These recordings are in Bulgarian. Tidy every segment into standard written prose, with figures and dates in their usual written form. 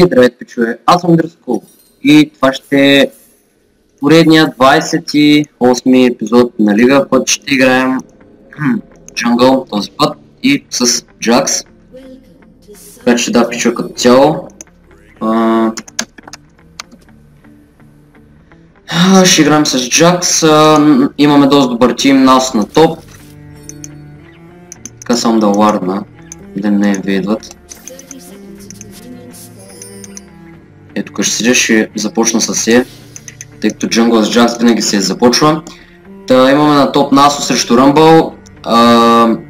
Здравейте, пичове, аз съм Дръсков и това ще е поредният 28-ми епизод на Лига. Път ще играем Джангъл този път и с Джакс. Така че да, пичове като цяло. Ще играем с Джакс, имаме доста добър тим, нас на топ. Така само да варна, да не видват. Ето тук ще седя, ще започна с Е, тъй като джангъл с Джакс винаги се започва. Та имаме на топ Насо срещу Ръмбъл,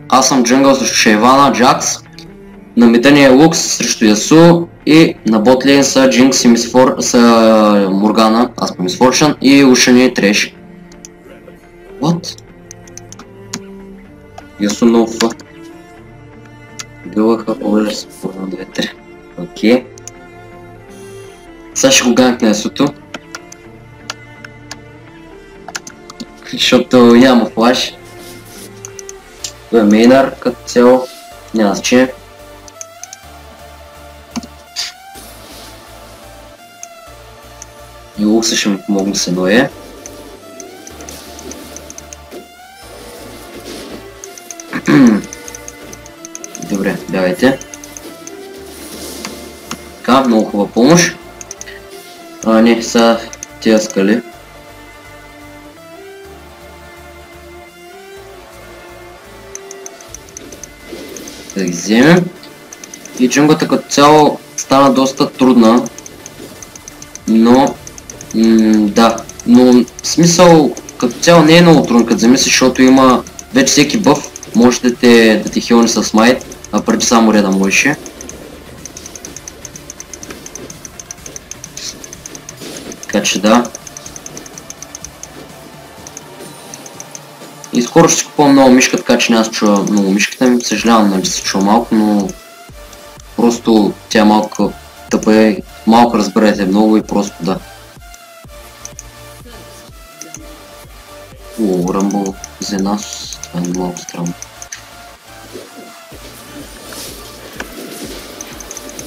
аз съм джангъл срещу Шейвана, Джакс. На мида ни е Лукс срещу Ясу и на ботлейн са Джинкс и са Моргана, аз по Мисфорчън и Ушани и Треш. What? Ясу много фа. Гълъха, повече се по 2-3. Окей. Сега ще го ганкна Ясуто. Защото няма флаш. Той е мейнар като цяло. Няма значение. И Лукса ще ми помогне с едно Е. Добре, бягайте. Така, много хубава помощ. Не, сега тия скали. Да ги вземем. И джунглата като цяло стана доста трудна. Но... да, но смисъл като цяло не е много трудно като замислиш, защото има вече всеки бъф, може да те хилни с майт, а преди само реда можеше. Така че да. И скоро ще си купувам много мишка, така че няма се чува много мишката ми. Съжалявам, нали се чува малко, но просто тя е малко тъпа е, малко разберете много и просто да. О, Ръмбъл за нас, това е малко странно.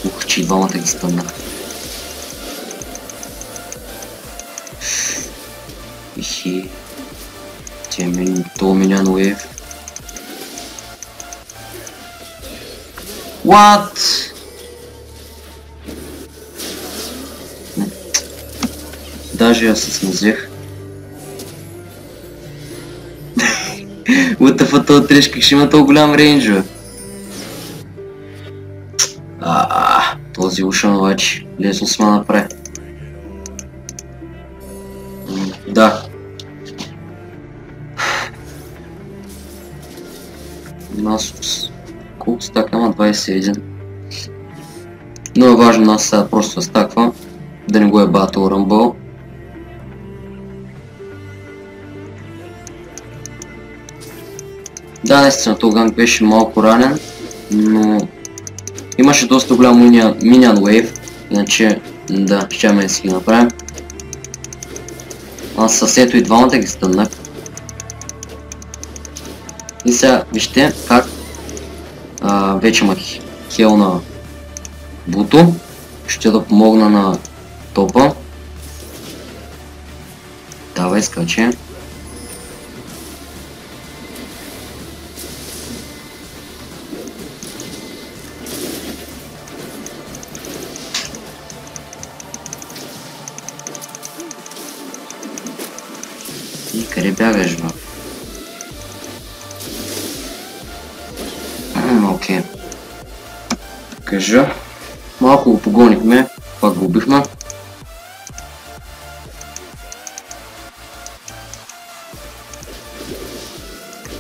Ух, че и двамата ги стъмнах. Ихи. Това меня на уев. What? Даже аз се смазях. WTF, този треш как ще има толкова голям рейндж, бе? Този ушан обаче лесно сме направи. Да. Насос. Колко стака? Ама 21. Но е важно нас сега просто да стаква. Да не го е батъл Ръмбъл. Да, наистина този ганг беше малко ранен, но имаше доста голям миниан вейв, иначе да, ще да си ги направим. Аз със ето и двамата ги стъмнах. И сега вижте как вече имах хел на Буто, ще да помогна на топа. Давай, скаче. И къде бягаш, бе? Окей. Кажа. Малко го погонихме, пак го убихме.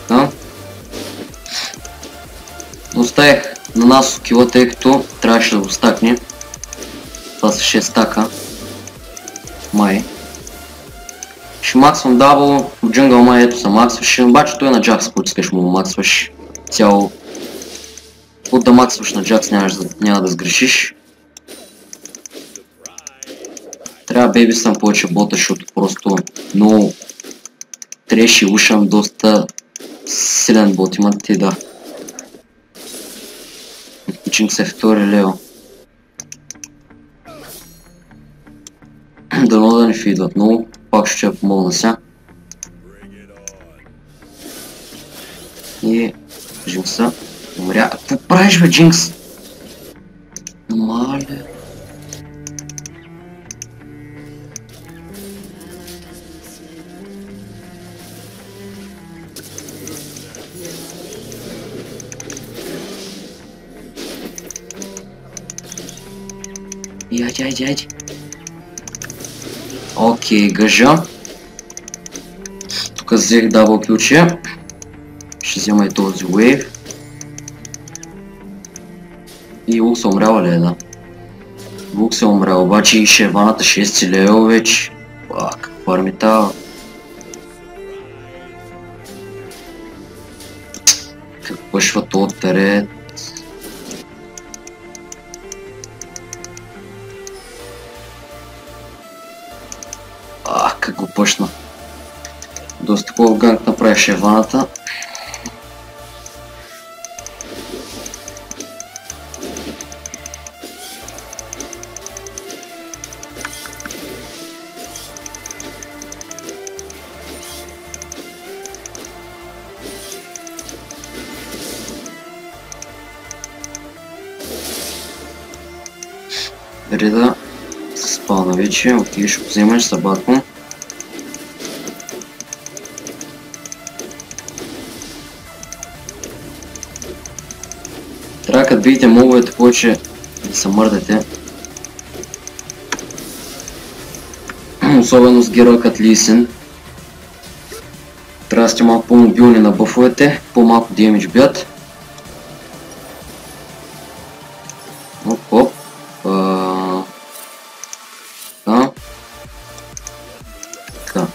Да. Оставих на нас кила, тъй като трябваше да го стакне. Това са 6 стака. Май. Ще максвам дабл, в джунгъл май ето са максваше, обаче той на Джакс, който искаш му максваш цяло. От да максваш на Джакс няма да сгрешиш. Трябва бейбистам повече бота, защото просто много треши ушам, доста силен бот имат ти, да. Джинкс е втори лево. Дано да не фидват много, пак ще я помогна сега. И Джинкса умря. Какво правиш, бе, Джинкс? Мале. Яйди. Окей, гъжа. Тук взех дабл ключа. Ще взема и този вейв. И Лукс е умряла ли е, да? Лукс е умрял, обаче и шерваната 6 лева вече. Пак, фармита. Как пъшва този терет. Как го пъшна. Доста такова ганг направи шерваната. Реда се спална вече, окей, ще го вземаш събатно. Трябва като видите мобовете повече да се мърдате. Особено с героя като Лисен. Трябва да сте малко по-мобилни на бъфовете, по-малко демидж бият. Оп. Така.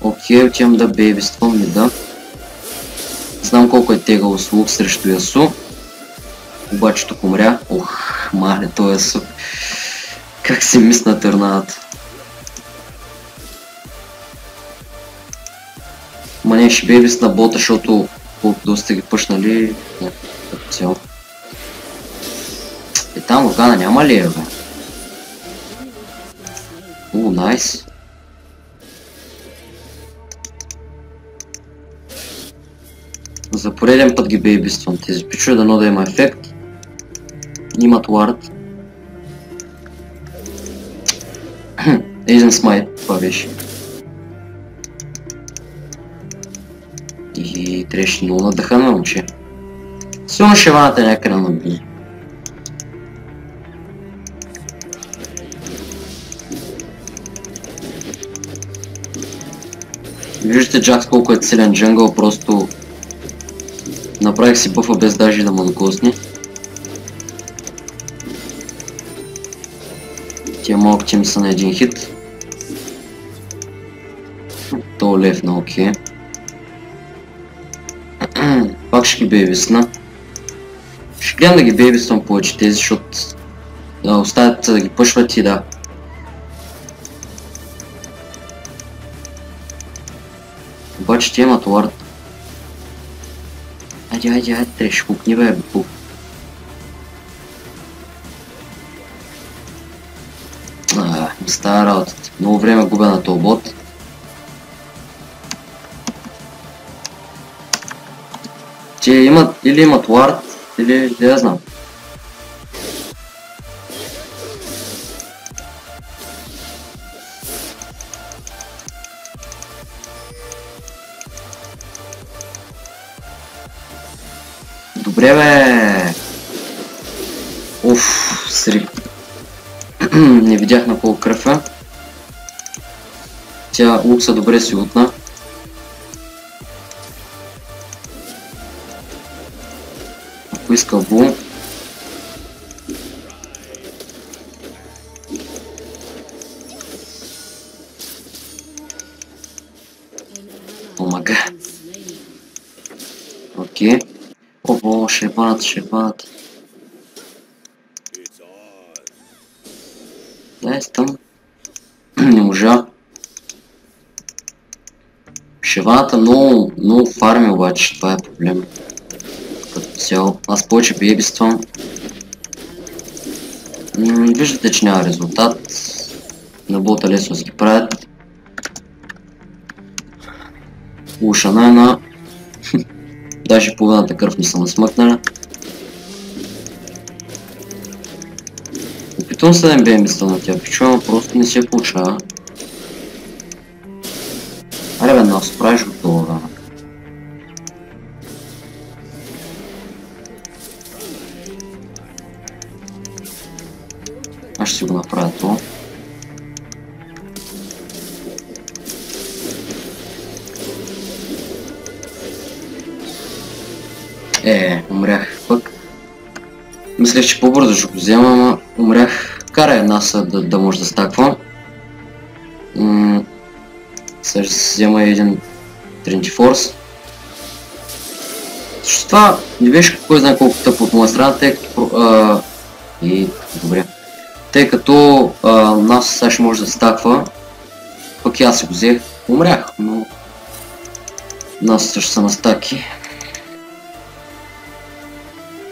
Окей, отивам да бейбиствам мида. Знам колко е тегало с Лук срещу Ясу. Обаче тук умря. Ох, мале, той Ясу. Как се мисна търнавата. Ма не, ще бейбис на бота, защото доста ги пъшнали. Не, като цяло. Там Моргана няма ли е, бе? Найс. За пореден път ги бейбиствам тези пичове, дано да има ефект. Имат вард. Ейзен смайт, това беше. И трябваше много надъхана, момче. Силно ще ваната някъде на близо. Виждате Джакс колко е силен джангъл, просто направих си бъфа без даже да му докосне. Тия малките ми са на един хит. То левна, окей. Пак ще ги бейбисна. Ще гледам да ги бейбисвам повече тези, защото оставят да ги пъшват и да. Обаче те имат вард. Айде, те ще кукни, бе, бук. Не става работата. Много време губя на този бот. Те имат, или имат вард, или да я знам. Добре, бе! Уф, сри. Не видях на колко кръв е. Тя Лукса добре си утна. Ако иска бум. Омага. Окей. Ого, шерпаната. Да, е там. не можа. Шиваната много фарми обаче, това е проблем. Като цяло, аз повече бейбиствам. Виждате, че няма резултат. На бота лесно ги правят. Ушана на... Даже половината кръв не са насмъкнали. Опитвам се да им бейбиствам на тя пича, но просто не се получава. Аре бе, нас правиш готово, да. Аз ще си го направя това. Умрях пък. Мислех, че по-бързо ще го взема, ама умрях. Карай една са да може да стаквам. Сега ще се взема един Тринти Форс. Също това не беше кой знае колко тъп от моя страна, тъй като... добре. Тъй като нас сега ще може да стаква. Пък и аз си го взех. Умрях, но... Нас също са на стаки.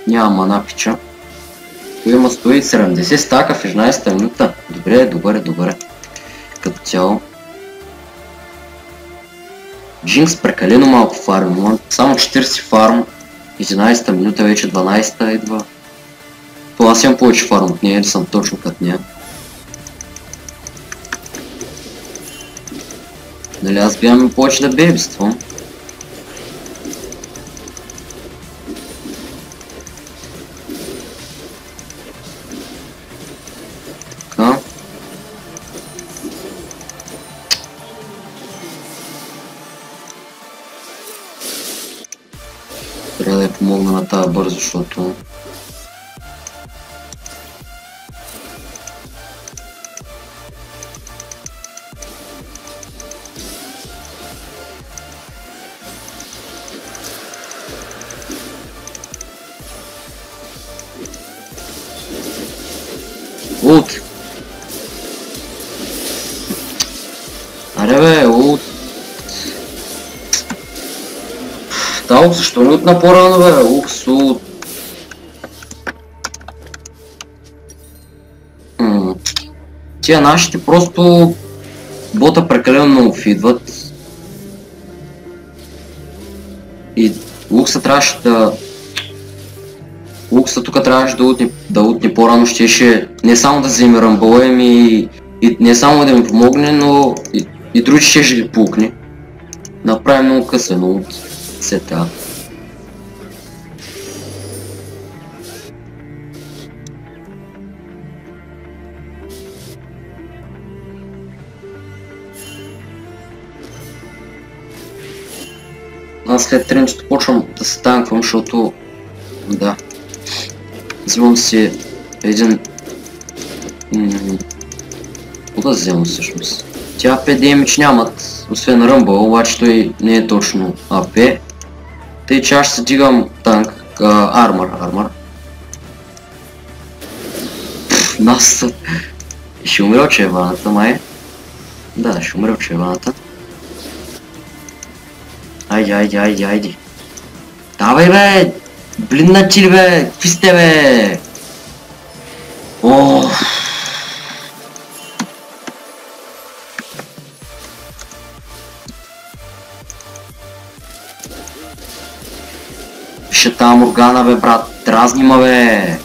Няма мана пича. Той има 170 стака в 11-та минута. Добре. Като цяло. Джинкс прекалено малко фарм, само 40 фарм, 11-та минута, вече 12-та идва. То аз имам повече фарм от нея, или съм точно като нея. Нали аз бивам повече да бейбиствам. Така. Трябва да я помогна на тази бързо, защото... Улт! Аре бе, улт! Да, защо не отна по-рано бе? Улт! Тия нашите просто бота прекалено много фидват. И Лукса трябваше да... Лукса тук трябваше да утне по-рано, щеше не само да вземе ръмбъла и не само да ми помогне, но и други ще ги пукне. Направи много късен от сета. Аз след тренчето почвам да се танквам, защото... Да. Взимам си един... Кога вземам всъщност? Тя АП демидж нямат, освен Ръмбъл, обаче той не е точно АП. Тъй че аз ще се дигам танк, армор. Нас... Ще умре от чеваната, май. Да, ще умре от чеваната. Айде. Давай бе! Блиннати ли бе? Какви сте бе? Оооо! Ще тая Моргана бе, брат, дразни ма бе!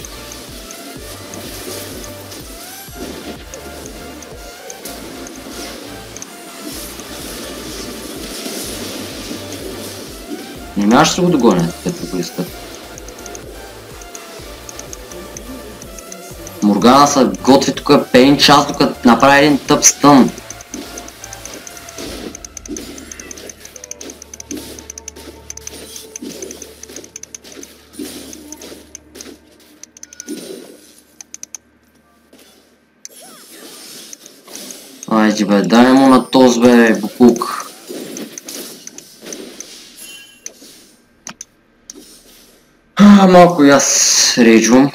Не мягаш се го догонят, като го искат. Моргана са готви тук 5 час, докато направи един тъп стън. Айде бе, дай му на този бе, буклук. Малко и аз рейджвам.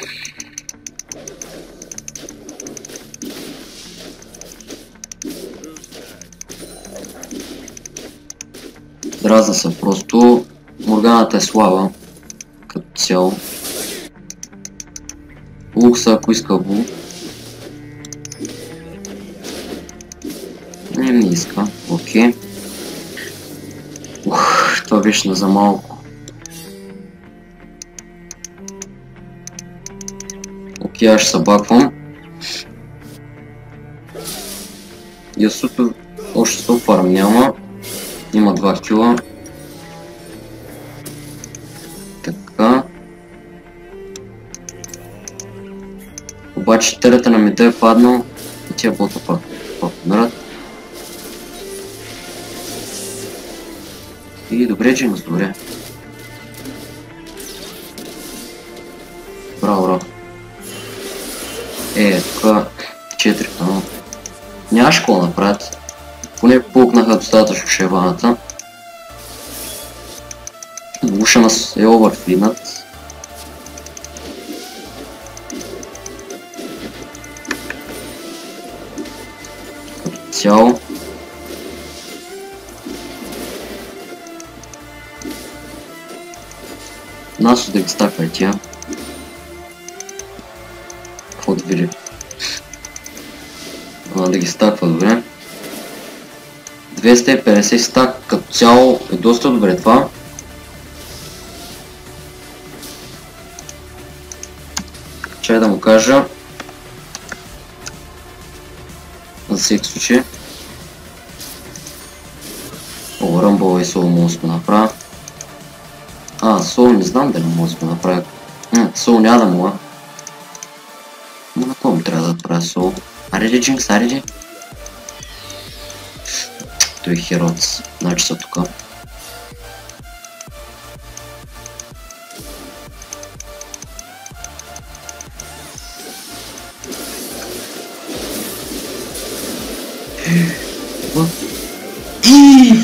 Дразна се просто. Морганата е слаба. Като цяло. Лукса, ако иска го. Не иска. Окей. Това беше за малко. Окей, аз ще се баквам. Ясуто още 100 фарм няма. Има 2 кила. Така. Обаче телята на мида е паднал и тия бота пак умират. И добре, Джимс, добре. Браво. Така, 4 канал. Нямаш какво направят. Поне пукнаха достатъчно шеваната. Уша нас е овърфлинат. Като цяло. Нас да ги стаква и тя. Какво да види? Да ги стаква добре. 250 стак като цяло е доста добре това. Чай да му кажа. За всеки случай. О, Ръмбъл и Сол може да го направя. Сол не знам дали може да го направя. Сол няма да мога. Но на кого му трябва да правя Сол? Ареди, Джинкс, ареди. Той е хероц. Значи са тука.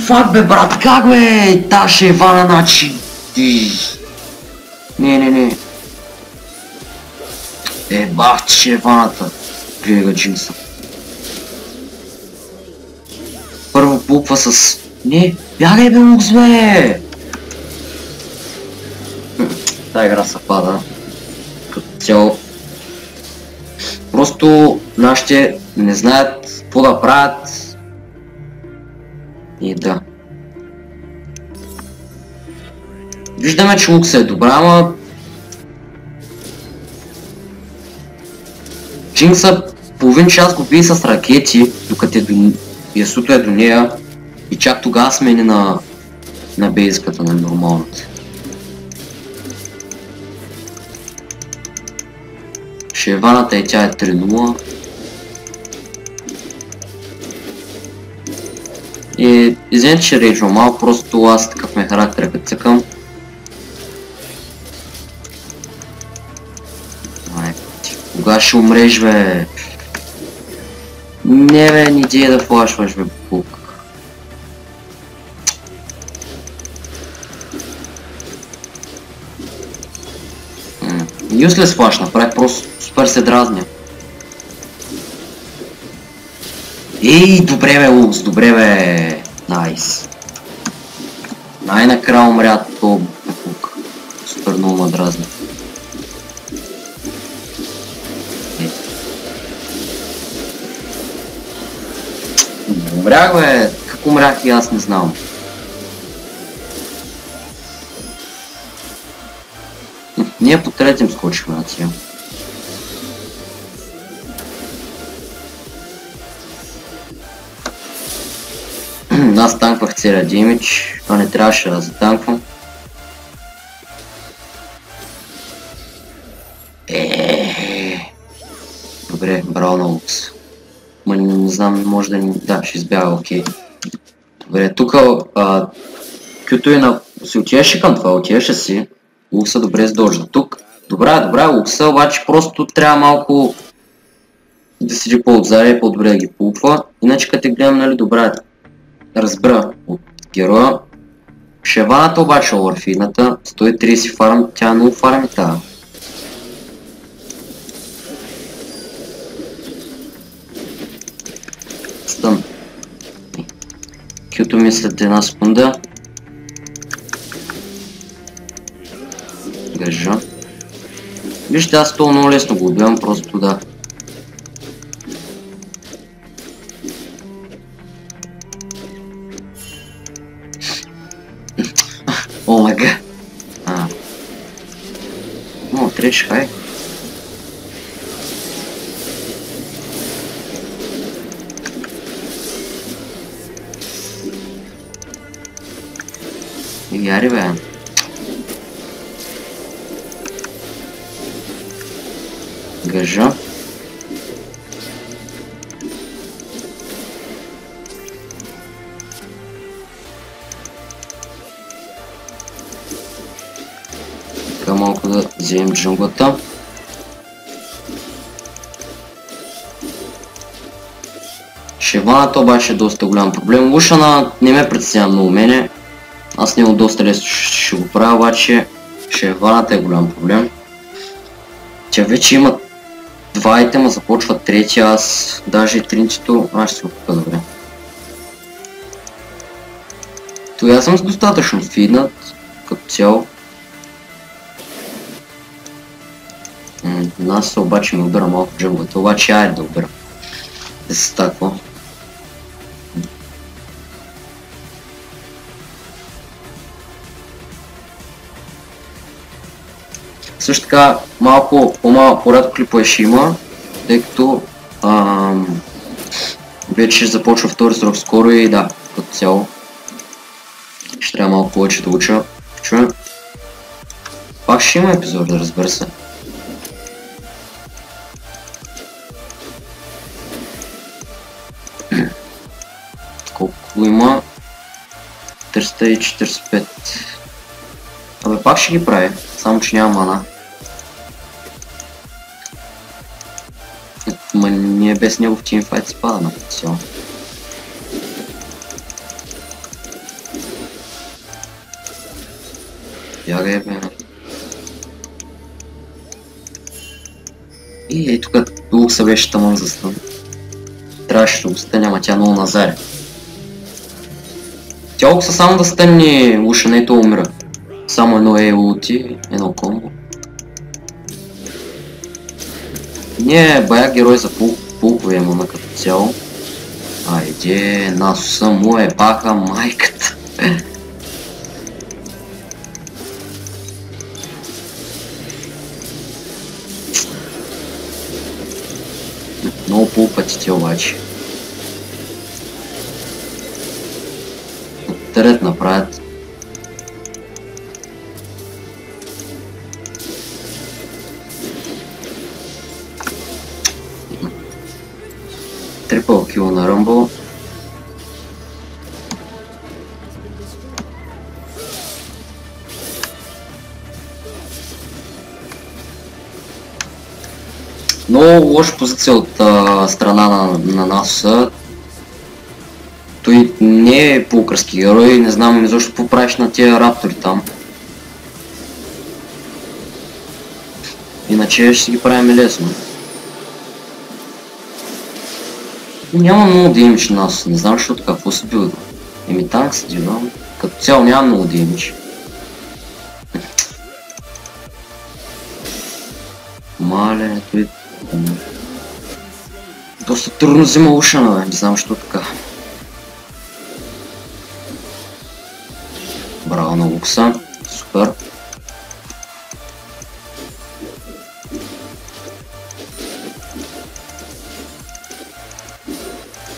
Фак бе брат, как бе? Та ще е вана начин. Не. Бах, че е ваната. Гледай го Джинкса. Първо буква с... Не, бягай бе Лукс бе! Та игра се пада. Като цяло. Просто нашите не знаят какво да правят. И да. Виждаме, че Лукс е добра, ама... Джинкса половин час го бие с ракети, докато Ясуто е до нея и чак тогава смени на бейзката на нормалната. Шеваната и тя е 3-0. И извините, че рейджвам малко, просто аз такъв ме характер като цъкам. Кога ще умреш бе? Не бе, ни идея да флашваш бе, пук. Юслес флаш направи, просто супер се дразня. Ей, добре бе Лукс, добре бе. Найс. Най-накрая умря то пук. Супер много ме дразня. Умрях бе, как умрях и аз не знам. Ние по третим скочихме на тия. Аз танквах целия демидж, а не трябваше да затанквам. Добре, браво на Лукс. Ма не знам, може да ни... Да, ще избяга, окей. Добре, тук Кюто си отиваше към това, отиваше си. Лукса добре сдържа. Тук, добре, Лукса, обаче просто трябва малко да седи по-отзади и по-добре да ги пулпва. Иначе като те гледам, нали, добре, разбра от героя. Шеваната обаче овърфидната, 130 фарм, тя много фарми тая. Стън. Кюто ми след една секунда. кажа. Вижте, аз това много лесно го убивам, просто да. О май гад. О, треш, хай. Яри бе. Гъжа. Така малко да вземем джунглата. Шеваната обаче е доста голям проблем. Лушана не ме притеснява много мене. Аз него доста лесно ще го правя, обаче шеваната е голям проблем. Тя вече има два айтема, започва третия, аз даже и тринчето, аз ще се го купя добре. То аз съм достатъчно фиднат, като цяло. Нас обаче ми обира малко джунглата, обаче айде да обира. Да се стаква. Също така малко по-малък порядък клипове ще има, тъй като вече започва втори срок скоро и да, като цяло ще трябва малко повече да уча. Пак ще има епизоди, разбира се. Колко има? 345. Абе пак ще ги прави, само че няма мана. Ма ние без него в тимфайт спада на потенциал. Бягай бе. И ей тук Лукса беше тъмън за стън. Трябваше да го стъня, ама тя много назаре. Тя Лукса само да стъни Лушана и то умира. Само едно улти, едно комбо. Не, бая герой за пулкове имаме като цяло. Айде, Насуса му е баха майката. Много пулпатите обаче. Търят направят. Трипъл кил на Ръмбъл. Много лоша позиция от страна на Насуса. Той не е пулкърски герой, не знам защо какво правиш на тия раптори там. Иначе ще си ги правим лесно. Няма много демидж на нас, не знам защо така, какво се бил. Еми танк се дивам, като цяло няма много демидж. Мале, той... Доста трудно взима Лушана, не знам защо така. Браво на Лукса, супер.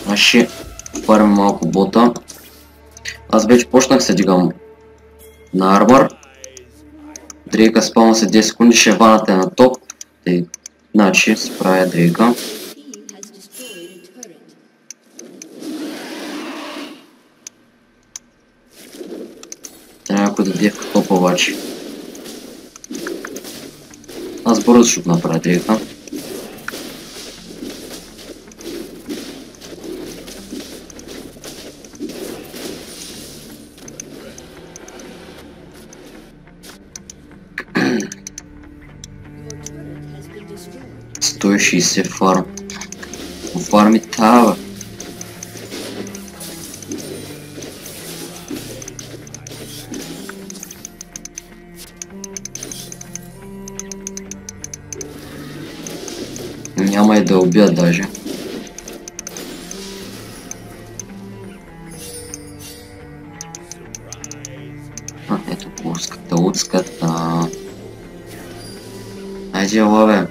Аз ще парим малко бота. Аз вече почнах се дигам на армор. Дрейка спална се 10 секунди, ще ванате на топ. Значи се правя Дрейка. Трябва някой да бие в топ обаче. Аз бързо ще направя Дрейка. Той 60 фарм. Фарми тава. Няма и да убият даже. Ето пуската, уцката. Айде, лаве.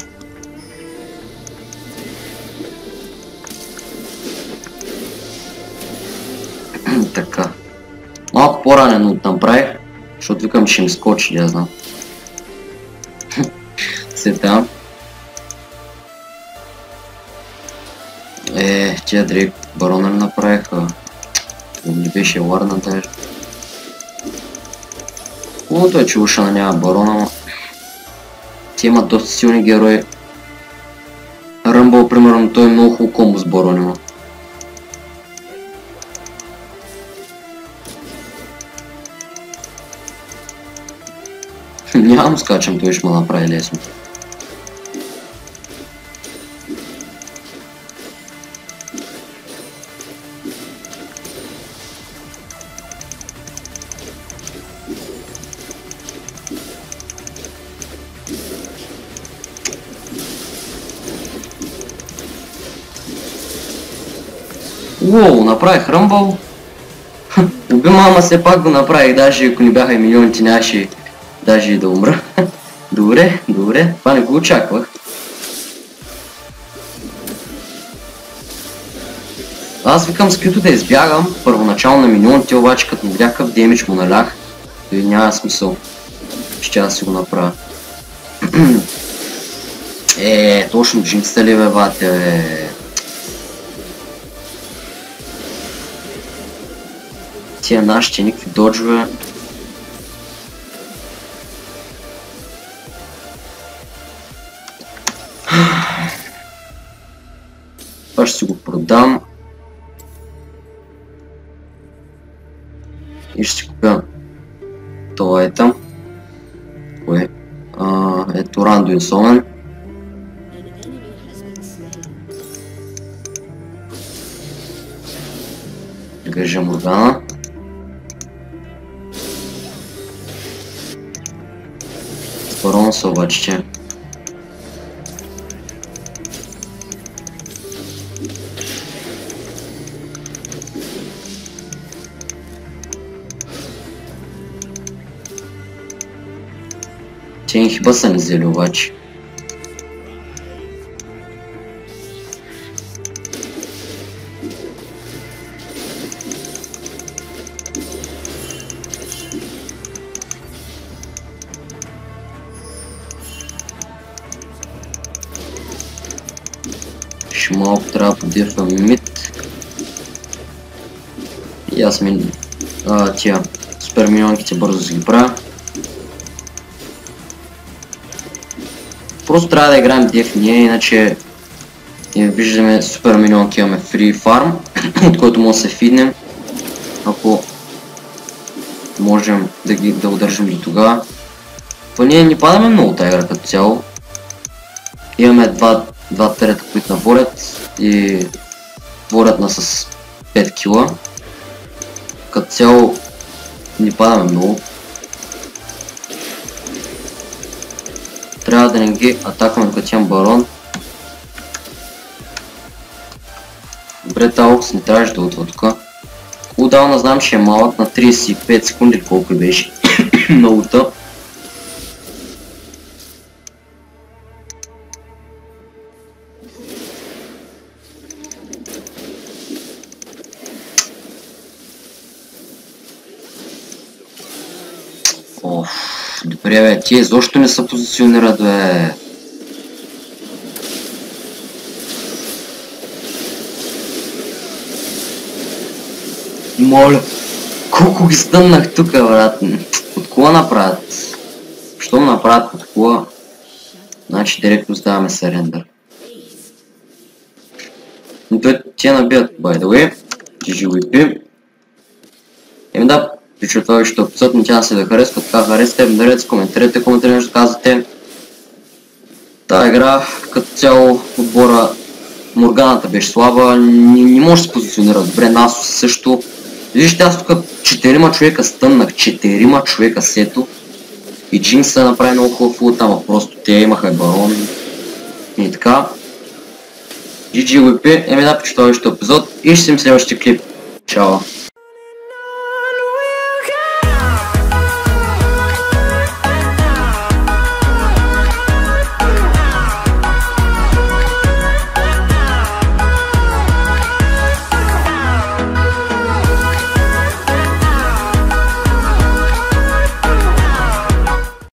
Така. Малко по-ранен от направих, защото викам, че им скочи, я знам. Сета. Тия Дрейк барона ли направиха? Не беше Варна даже. Хубавото е, че Ушана няма барона, но те имат доста силни герои. Ръмбъл, примерно, той е много хубаво комбо с барон има. Нямам скачам, той ще ме направи лесно. Уоу, направих ръмбъл. Уби мама, все пак го направих, даже ако не бяха и милионите, нямаше даже и да умра. Добре, добре, това не го очаквах. Аз викам скрито да избягам първоначално на милионите, обаче като му видях какъв демидж му налях, и няма смисъл. Ще да си го направя. Точно джинкста ли бе, бате, бе. Тия нашите никакви доджове. Това ще си го продам. И ще си купя това айтъм. Кое? Ето Рандуин Сомен. Гъжа Моргана. Барон са обаче. Те инхиба са ни взели обаче. Ще малко трябва да подирвам мид. И аз тия супер миньонките бързо си ги правя. Просто трябва да играем деф ние, иначе виждаме супер миньонки, имаме фри фарм, от който може да се фиднем, ако можем да удържим до тогава. То ние не падаме много тази игра като цяло. Имаме два терета, които наборят и борят на с 5 кила. Като цяло не падаме много. Трябва да не ги атакваме докато имам барон. Добре, Таукс не трябваше да отва тук. Кулдауна знам, че е малък, на 35 секунди колко беше. Много тъп. Добре бе, тие защо не се позиционират бе? Моля, колко ги стъмнах тука, брат. От кола направят? Що му направят от кола? Значи директно ставаме сарендър. Но той тия набият, by the way. GG WP. Да, пича това вижте епизод, не тя се да харесва, така харесате, дарете, коментирайте, нещо казвате. Тая игра, като цяло отбора, Морганата беше слаба, не може да се позиционира добре, Насос също. Вижте, аз тук 4 човека стъмнах, 4 човека сето. И Джинкс направи много хубав фулт, ама просто те имаха барон и така. GG Whippy, еми да, почти следващия епизод и ще си в следващия клип. Чао!